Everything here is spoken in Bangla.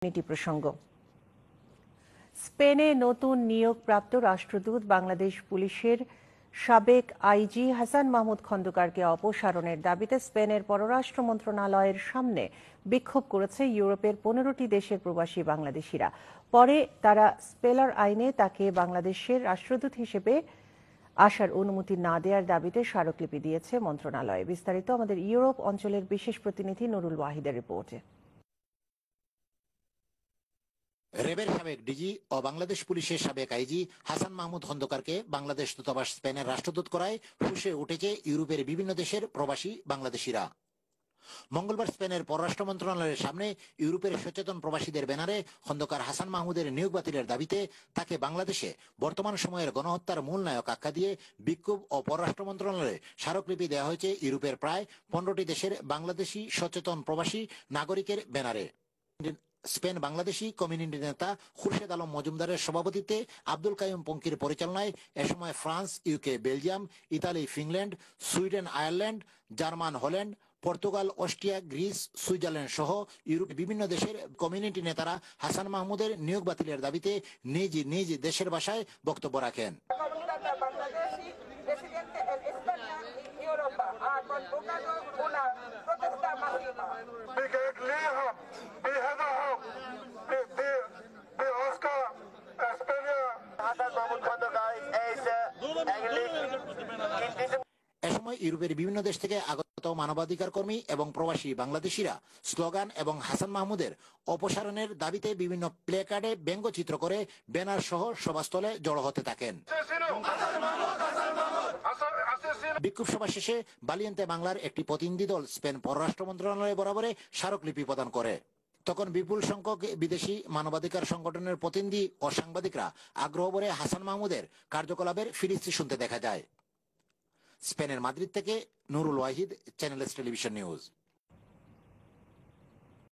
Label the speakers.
Speaker 1: নীতি প্রসঙ্গ। স্পেনে নতুন নিয়োগপ্রাপ্ত রাষ্ট্রদূত বাংলাদেশ পুলিশের সাবেক আইজি হাসান মাহমুদ খন্দকারকে অপসারণের দাবিতে স্পেনের পররাষ্ট্র মন্ত্রণালয়ের সামনে বিক্ষোভ করেছে ইউরোপের 15টি দেশের প্রবাসী বাংলাদেশিরা। পরে তারা স্পেলার আইনে তাকে বাংলাদেশের রাষ্ট্রদূত হিসেবে আসার অনুমতি না দেওয়ার দাবিতে স্মারকলিপি দিয়েছে মন্ত্রণালয়। বিস্তারিত আমাদের ইউরোপ অঞ্চলের বিশেষ প্রতিনিধি নুরুল ওয়াহিদের রিপোর্টে।
Speaker 2: র্যাবের সাবেক ডিজি ও বাংলাদেশ পুলিশের সাবেক আইজি হাসান মাহমুদ খন্দকারকে বাংলাদেশ দূতাবাস স্পেনের রাষ্ট্রদূত করায় ফুঁসে উঠেছে ইউরোপের বিভিন্ন দেশের প্রবাসী বাংলাদেশিরা। মঙ্গলবার স্পেনের পররাষ্ট্র মন্ত্রণালয়ের সামনে ইউরোপের সচেতন প্রবাসীদের ব্যানারে খন্দকার হাসান মাহমুদের নিয়োগ বাতিলের দাবিতে তাকে বাংলাদেশে বর্তমান সময়ের গণহত্যার মূল নায়ক আখ্যা দিয়ে বিক্ষোভ ও পররাষ্ট্র মন্ত্রণালয়ে স্মারকলিপি দেওয়া হয়েছে ইউরোপের প্রায় 15টি দেশের বাংলাদেশি সচেতন প্রবাসী নাগরিকের ব্যানারে। স্পেন বাংলাদেশি কমিউনিটি নেতা খুরশেদ আলম মজুমদারের সভাপতিত্বে আব্দুল কাইয়ুম পঙ্কির পরিচালনায় এ সময় France, UK, Belgium, Italy, Finland, Sweden, Ireland, German, Holland, Portugal, Austria, Greece, Switzerland সহ ইউরোপের বিভিন্ন দেশের কমিউনিটি নেতারা হাসান মাহমুদের নিয়োগ বাতিলের দাবিতে নিজ নিজ দেশের ভাষায় বক্তব্য রাখেন। এ সময় ইউরোপের বিভিন্ন দেশ থেকে আগত মানবাধিকার কর্মী এবং প্রবাসী বাংলাদেশিরা স্লোগান এবং হাসান মাহমুদের অপসারণের দাবিতে বিভিন্ন প্লেকার্ডে ব্যঙ্গচিত্র করে ব্যানার সহ সভাস্থলে জড়ো হতে থাকেন। বিক্ষোভ সভা শেষে বালিয়েন্তে বাংলার একটি প্রতিনিধি দল স্পেন পররাষ্ট্র মন্ত্রণালয় বরাবরে স্মারকলিপি প্রদান করে। তখন বিপুল সংখ্যক বিদেশি মানবাধিকার সংগঠনের প্রতিনিধি ও সাংবাদিকরা আগ্রহ ভরে হাসান মাহমুদের কার্যকলাপের ফিরিস্তি শুনতে দেখা যায়। স্পেনের মাদ্রিদ থেকে Nurul Wahid, channel S television news.